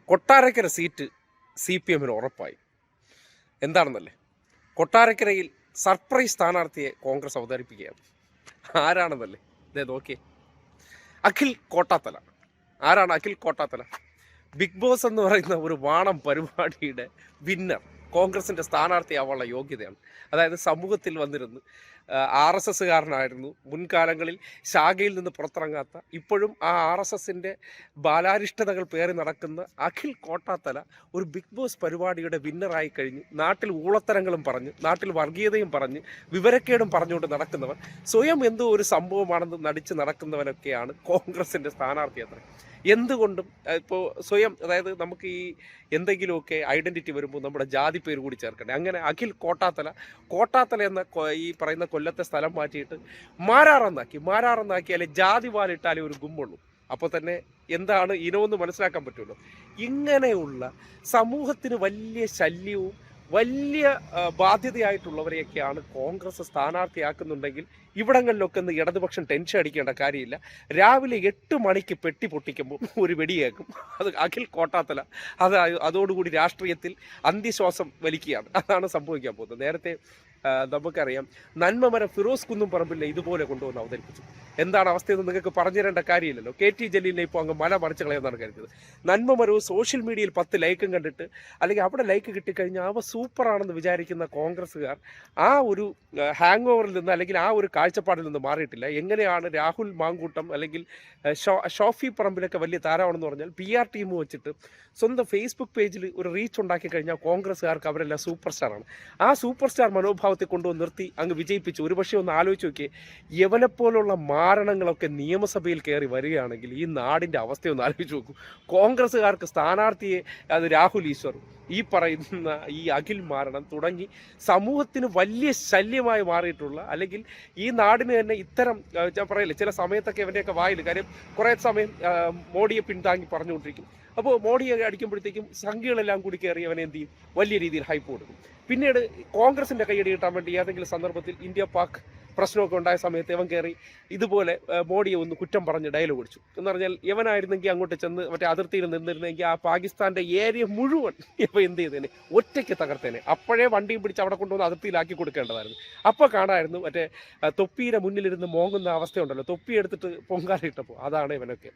Kottarakkara seat CPM-ന് ഉറപ്പായി. എന്താണെന്നല്ലേ, കൊട്ടാരക്കരയിൽ സർപ്രൈസ് സ്ഥാനാർത്ഥിയെ കോൺഗ്രസ് അവതരിപ്പിക്കുകയാണ്. ആരാണെന്നല്ലേ, ഇതേ നോക്കിയേ, അഖിൽ കോട്ടാത്തല. ആരാണ് അഖിൽ കോട്ടാത്തല? ബിഗ് ബോസ് എന്ന് പറയുന്ന ഒരു വാണം പരിപാടിയുടെ വിന്നർ, കോൺഗ്രസിൻ്റെ സ്ഥാനാർത്ഥിയാവാനുള്ള യോഗ്യതയാണ്. അതായത് സമൂഹത്തിൽ വന്നിരുന്ന് RSSകാരനായിരുന്നു, മുൻകാലങ്ങളിൽ ശാഖയിൽ നിന്ന് പുറത്തിറങ്ങാത്ത, ഇപ്പോഴും ആ RSSൻ്റെ ബാലാരിഷ്ടതകൾ പേറി നടക്കുന്ന അഖിൽ കോട്ടാത്തല ഒരു ബിഗ് ബോസ് പരിപാടിയുടെ വിന്നറായി കഴിഞ്ഞ് നാട്ടിൽ ഊളത്തരങ്ങളും പറഞ്ഞ്, നാട്ടിൽ വർഗീയതയും പറഞ്ഞ്, വിവരക്കേടും പറഞ്ഞുകൊണ്ട് നടക്കുന്നവൻ, സ്വയം എന്തോ ഒരു സംഭവമാണെന്ന് നടിച്ച് നടക്കുന്നവനൊക്കെയാണ് കോൺഗ്രസിൻ്റെ സ്ഥാനാർത്ഥി. അത്ര എന്തുകൊണ്ടും ഇപ്പോൾ സ്വയം, അതായത് നമുക്ക് ഈ എന്തെങ്കിലുമൊക്കെ ഐഡൻറ്റിറ്റി വരുമ്പോൾ നമ്മുടെ ജാതി പേര് കൂടി ചേർക്കണ്ടേ. അങ്ങനെ അഖിൽ കോട്ടാത്തല എന്ന ഈ പറയുന്ന കൊല്ലത്തെ സ്ഥലം മാറ്റിയിട്ട് മാരാറെന്നാക്കിയാലേ ജാതി വാലിട്ടാലേ ഒരു ഗുമ്മുള്ളൂ. അപ്പോൾ തന്നെ എന്താണ് ഇനമെന്ന് മനസ്സിലാക്കാൻ പറ്റുമല്ലോ. ഇങ്ങനെയുള്ള സമൂഹത്തിന് വലിയ ശല്യവും വലിയ ബാധ്യതയായിട്ടുള്ളവരെയൊക്കെയാണ് കോൺഗ്രസ് സ്ഥാനാർത്ഥിയാക്കുന്നുണ്ടെങ്കിൽ ഇവിടങ്ങളിലൊക്കെ ഒന്ന് ഇടതുപക്ഷം ടെൻഷൻ അടിക്കേണ്ട കാര്യമില്ല. രാവിലെ 8 മണിക്ക് പെട്ടി പൊട്ടിക്കുമ്പോൾ ഒരു വെടിയേക്കും. അത് അഖിൽ കോട്ടാത്തല അതോടുകൂടി രാഷ്ട്രീയത്തിൽ അന്ത്യശ്വാസം വലിക്കുകയാണ്. അതാണ് സംഭവിക്കാൻ പോകുന്നത്. നേരത്തെ നമുക്കറിയാം, നന്മമരം ഫിറോസ് കുന്നും പറമ്പില്ല ഇതുപോലെ കൊണ്ടുവന്ന് അവതരിപ്പിച്ചു. എന്താണ് അവസ്ഥയെന്ന് നിങ്ങൾക്ക് പറഞ്ഞു തരേണ്ട കാര്യമില്ലല്ലോ. KT ജലീലിനെ ഇപ്പോൾ അങ്ങ് മല മറിച്ച് കളയുന്നതാണ് കരുതുന്നത്. നന്മമരവും സോഷ്യൽ മീഡിയയിൽ 10 ലൈക്കും കണ്ടിട്ട്, അല്ലെങ്കിൽ അവിടെ ലൈക്ക് കിട്ടിക്കഴിഞ്ഞാൽ അവ സൂപ്പറാണെന്ന് വിചാരിക്കുന്ന കോൺഗ്രസ്സുകാർ ആ ഒരു ഹാങ് ഓവറിൽ നിന്ന്, അല്ലെങ്കിൽ ആ ഒരു കാഴ്ചപ്പാടിൽ നിന്ന് മാറിയിട്ടില്ല. എങ്ങനെയാണ് രാഹുൽ മാങ്കൂട്ടം അല്ലെങ്കിൽ ഷോഫി പറമ്പിലൊക്കെ വലിയ താരമാണെന്ന് പറഞ്ഞാൽ PR ടീം വെച്ചിട്ട് സ്വന്തം ഫേസ്ബുക്ക് പേജിൽ ഒരു റീച്ച് ഉണ്ടാക്കി കഴിഞ്ഞാൽ കോൺഗ്രസ്സുകാർക്ക് അവരെല്ലാം സൂപ്പർ സ്റ്റാറാണ്. ആ സൂപ്പർ സ്റ്റാർ മനോഭാവത്തിൽ കൊണ്ടുവന്ന് നിർത്തി അങ്ങ് വിജയിപ്പിച്ചു. ഒരുപക്ഷെ ഒന്ന് ആലോചിച്ച് നോക്കിയേ, യവനെപ്പോലുള്ള മാരണങ്ങളൊക്കെ നിയമസഭയിൽ കയറി വരികയാണെങ്കിൽ ഈ നാടിൻ്റെ അവസ്ഥയൊന്ന് ആലോചിച്ച് നോക്കൂ. കോൺഗ്രസ്സുകാർക്ക് സ്ഥാനാർത്ഥിയെ, അത് രാഹുൽ ഈശ്വർ, ഈ പറയുന്ന ഈ അഖിൽ മാരണം തുടങ്ങി സമൂഹത്തിന് വലിയ ശല്യമായി മാറിയിട്ടുള്ള, അല്ലെങ്കിൽ ഈ നാടിന് തന്നെ ഇത്തരം, ഞാൻ പറയില്ലേ, ചില സമയത്തൊക്കെ ഇവൻ്റെയൊക്കെ വായിൽ, കാര്യം കുറേ സമയം മോഡിയെ പിന്താങ്ങി പറഞ്ഞുകൊണ്ടിരിക്കും. അപ്പോൾ മോഡിയെ അടിക്കുമ്പോഴത്തേക്കും സംഖ്യകളെല്ലാം കൂടി കയറി അവനെ എന്ത് ചെയ്യും, വലിയ രീതിയിൽ ഹൈപ്പ് കൊടുക്കും. പിന്നീട് കോൺഗ്രസിൻ്റെ കൈയടി കിട്ടാൻ വേണ്ടി ഏതെങ്കിലും സന്ദർഭത്തിൽ ഇന്ത്യ പാക് പ്രശ്നമൊക്കെ ഉണ്ടായ സമയത്ത് ഇവൻ കയറി ഇതുപോലെ മോഡിയെ ഒന്ന് കുറ്റം പറഞ്ഞ് ഡയലോഗ് അടിച്ചു. എന്ന് പറഞ്ഞാൽ ഇവനായിരുന്നെങ്കിൽ അങ്ങോട്ട് ചെന്ന് മറ്റേ അതിർത്തിയിൽ നിന്നിരുന്നെങ്കിൽ ആ പാകിസ്ഥാൻ്റെ ഏരിയ മുഴുവൻ ഇവ എന്ത് ചെയ്തേനെ, ഒറ്റയ്ക്ക് തകർത്തേനെ. അപ്പോഴേ വണ്ടിയും പിടിച്ച് അവിടെ കൊണ്ടുവന്ന് അതിർത്തിയിലാക്കി കൊടുക്കേണ്ടതായിരുന്നു. അപ്പോൾ കാണാമായിരുന്നു മറ്റേ തൊപ്പിയുടെ മുന്നിലിരുന്ന് മോങ്ങുന്ന അവസ്ഥയുണ്ടല്ലോ, തൊപ്പി എടുത്തിട്ട് പൊങ്കാലിട്ടപ്പോൾ. അതാണ് ഇവനൊക്കെ.